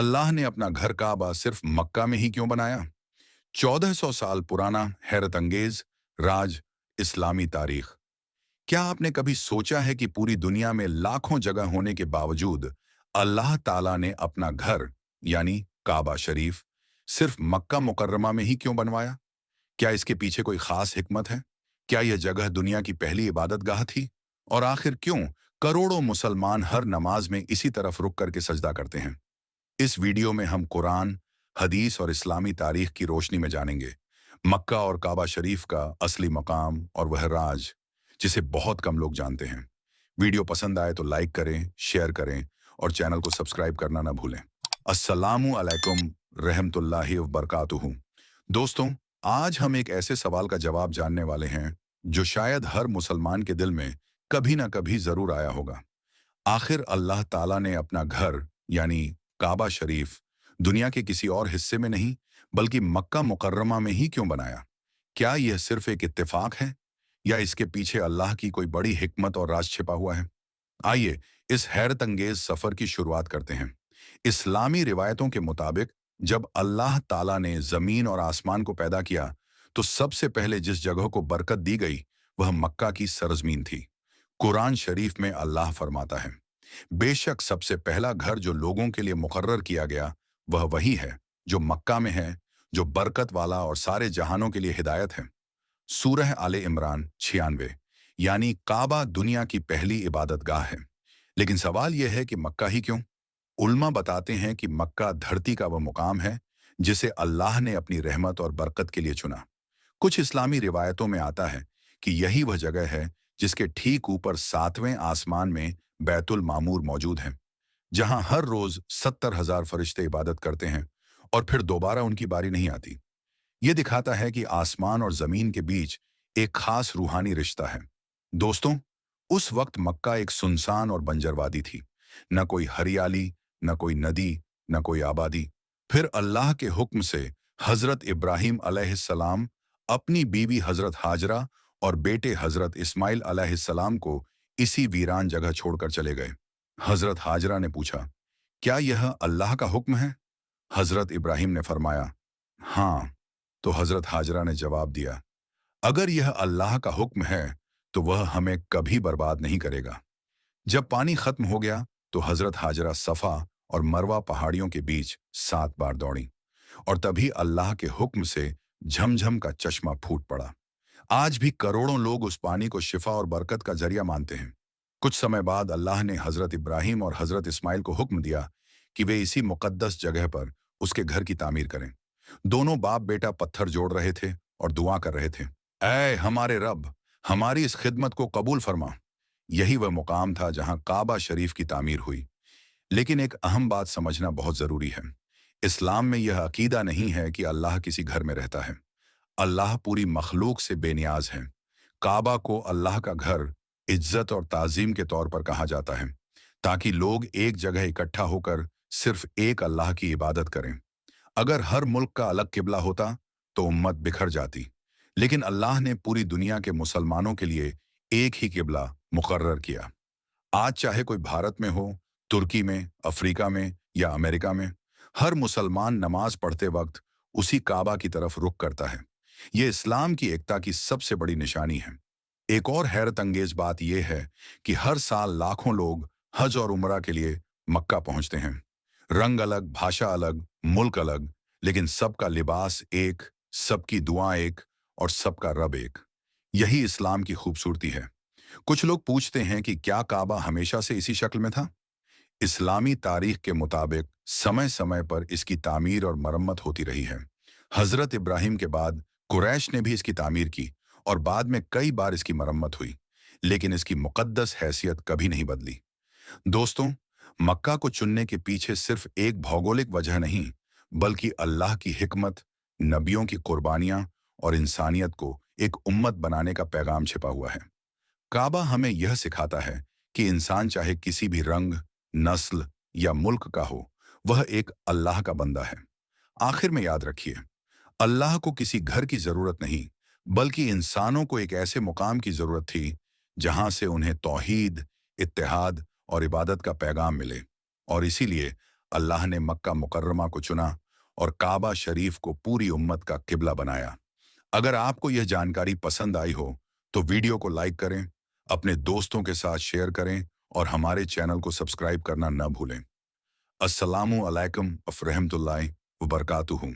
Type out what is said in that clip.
अल्लाह ने अपना घर काबा सिर्फ मक्का में ही क्यों बनाया? 1400 साल पुराना हैरत अंगेज राज इस्लामी तारीख। क्या आपने कभी सोचा है कि पूरी दुनिया में लाखों जगह होने के बावजूद अल्लाह ताला ने अपना घर यानी काबा शरीफ सिर्फ मक्का मुकर्रमा में ही क्यों बनवाया? क्या इसके पीछे कोई खास हिकमत है? क्या यह जगह दुनिया की पहली इबादतगाह थी? और आखिर क्यों करोड़ों मुसलमान हर नमाज में इसी तरफ रुक करके सजदा करते हैं? इस वीडियो में हम कुरान, हदीस और इस्लामी तारीख की रोशनी में जानेंगे मक्का और काबा शरीफ का असली मकाम और वह राज जिसे बहुत कम लोग जानते हैं। वीडियो पसंद आए तो लाइक करें, शेयर करें और चैनल को सब्सक्राइब करना ना भूलें। अस्सलामु अलैकुम रहमतुल्लाहि व बरकातुहू। दोस्तों, आज हम एक ऐसे सवाल का जवाब जानने वाले हैं जो शायद हर मुसलमान के दिल में कभी ना कभी जरूर आया होगा। आखिर अल्लाह ताला ने अपना घर यानी काबा शरीफ दुनिया के किसी और हिस्से में नहीं बल्कि मक्का मुकर्रमा में ही क्यों बनाया? क्या यह सिर्फ एक इत्तेफाक है या इसके पीछे अल्लाह की कोई बड़ी हिकमत और राज छिपा हुआ है? आइए इस हैरत अंगेज सफर की शुरुआत करते हैं। इस्लामी रिवायतों के मुताबिक जब अल्लाह ताला ने जमीन और आसमान को पैदा किया तो सबसे पहले जिस जगह को बरकत दी गई वह मक्का की सरजमीन थी। कुरान शरीफ में अल्लाह फरमाता है, बेशक सबसे पहला घर जो लोगों के लिए मुकर्रर किया गया वह वही है जो मक्का में है, जो बरकत वाला और सारे जहानों के लिए हिदायत है। सूरह आले इमरान 96। यानी काबा दुनिया की पहली इबादतगाह है। लेकिन सवाल यह है कि मक्का ही क्यों? उल्मा बताते हैं कि मक्का धरती का वह मुकाम है जिसे अल्लाह ने अपनी रहमत और बरकत के लिए चुना। कुछ इस्लामी रिवायतों में आता है कि यही वह जगह है जिसके ठीक ऊपर 7वें आसमान में बैतुल मामूर मौजूद है, जहां हर रोज 70,000 फरिश्ते इबादत करते हैं और फिर दोबारा उनकी बारी नहीं आती। यह दिखाता है कि आसमान और जमीन के बीच एक खास रूहानी रिश्ता है। दोस्तों, उस वक्त मक्का एक सुनसान और बंजर वादी थी। न कोई हरियाली, न कोई नदी, न कोई आबादी। फिर अल्लाह के हुक्म से हजरत इब्राहिम अलैहिस्सलाम अपनी बीवी हजरत हाजरा और बेटे हजरत इस्माइल अलैहिस्सलाम को इसी वीरान जगह छोड़कर चले गए। हजरत हाजरा ने पूछा, क्या यह अल्लाह का हुक्म है? हजरत इब्राहिम ने फरमाया, हाँ। तो हजरत हाजरा ने जवाब दिया, अगर यह अल्लाह का हुक्म है तो वह हमें कभी बर्बाद नहीं करेगा। जब पानी खत्म हो गया तो हजरत हाजरा सफा और मरवा पहाड़ियों के बीच 7 बार दौड़ी और तभी अल्लाह के हुक्म से झमझम का चश्मा फूट पड़ा। आज भी करोड़ों लोग उस पानी को शिफा और बरकत का जरिया मानते हैं। कुछ समय बाद अल्लाह ने हजरत इब्राहिम और हजरत इस्माइल को हुक्म दिया कि वे इसी मुकद्दस जगह पर उसके घर की तामीर करें। दोनों बाप बेटा पत्थर जोड़ रहे थे और दुआ कर रहे थे, ऐ हमारे रब, हमारी इस खिदमत को कबूल फरमा। यही वह मुकाम था जहां काबा शरीफ की तामीर हुई। लेकिन एक अहम बात समझना बहुत जरूरी है। इस्लाम में यह अकीदा नहीं है कि अल्लाह किसी घर में रहता है। अल्लाह पूरी मखलूक से बेनियाज है। काबा को अल्लाह का घर इज्जत और ताजीम के तौर पर कहा जाता है ताकि लोग एक जगह इकट्ठा होकर सिर्फ एक अल्लाह की इबादत करें। अगर हर मुल्क का अलग किबला होता तो उम्मत बिखर जाती। लेकिन अल्लाह ने पूरी दुनिया के मुसलमानों के लिए एक ही किबला मुकर्रर किया। आज चाहे कोई भारत में हो, तुर्की में, अफ्रीका में या अमेरिका में, हर मुसलमान नमाज पढ़ते वक्त उसी काबा की तरफ रुख करता है। ये इस्लाम की एकता की सबसे बड़ी निशानी है। एक और हैरत अंगेज बात यह है कि हर साल लाखों लोग हज और उमरा के लिए मक्का पहुंचते हैं। रंग अलग, भाषा अलग, मुल्क अलग, लेकिन सबका लिबास एक, सबकी दुआ एक और सबका रब एक। यही इस्लाम की खूबसूरती है। कुछ लोग पूछते हैं कि क्या काबा हमेशा से इसी शक्ल में था? इस्लामी तारीख के मुताबिक समय समय पर इसकी तामीर और मरम्मत होती रही है। हजरत इब्राहिम के बाद कुरैश ने भी इसकी तामीर की और बाद में कई बार इसकी मरम्मत हुई, लेकिन इसकी मुकद्दस हैसियत कभी नहीं बदली। दोस्तों, मक्का को चुनने के पीछे सिर्फ एक भौगोलिक वजह नहीं बल्कि अल्लाह की हिकमत, नबियों की कुर्बानियां और इंसानियत को एक उम्मत बनाने का पैगाम छिपा हुआ है। काबा हमें यह सिखाता है कि इंसान चाहे किसी भी रंग, नस्ल या मुल्क का हो, वह एक अल्लाह का बंदा है। आखिर में याद रखिए, अल्लाह को किसी घर की जरूरत नहीं बल्कि इंसानों को एक ऐसे मुकाम की जरूरत थी जहां से उन्हें तौहीद, इत्तेहाद और इबादत का पैगाम मिले। और इसीलिए अल्लाह ने मक्का मुकर्रमा को चुना और काबा शरीफ को पूरी उम्मत का किबला बनाया। अगर आपको यह जानकारी पसंद आई हो तो वीडियो को लाइक करें, अपने दोस्तों के साथ शेयर करें और हमारे चैनल को सब्सक्राइब करना न भूलें। अस्सलामु अलैकुम व रहमतुल्लाहि व बरकातुहू।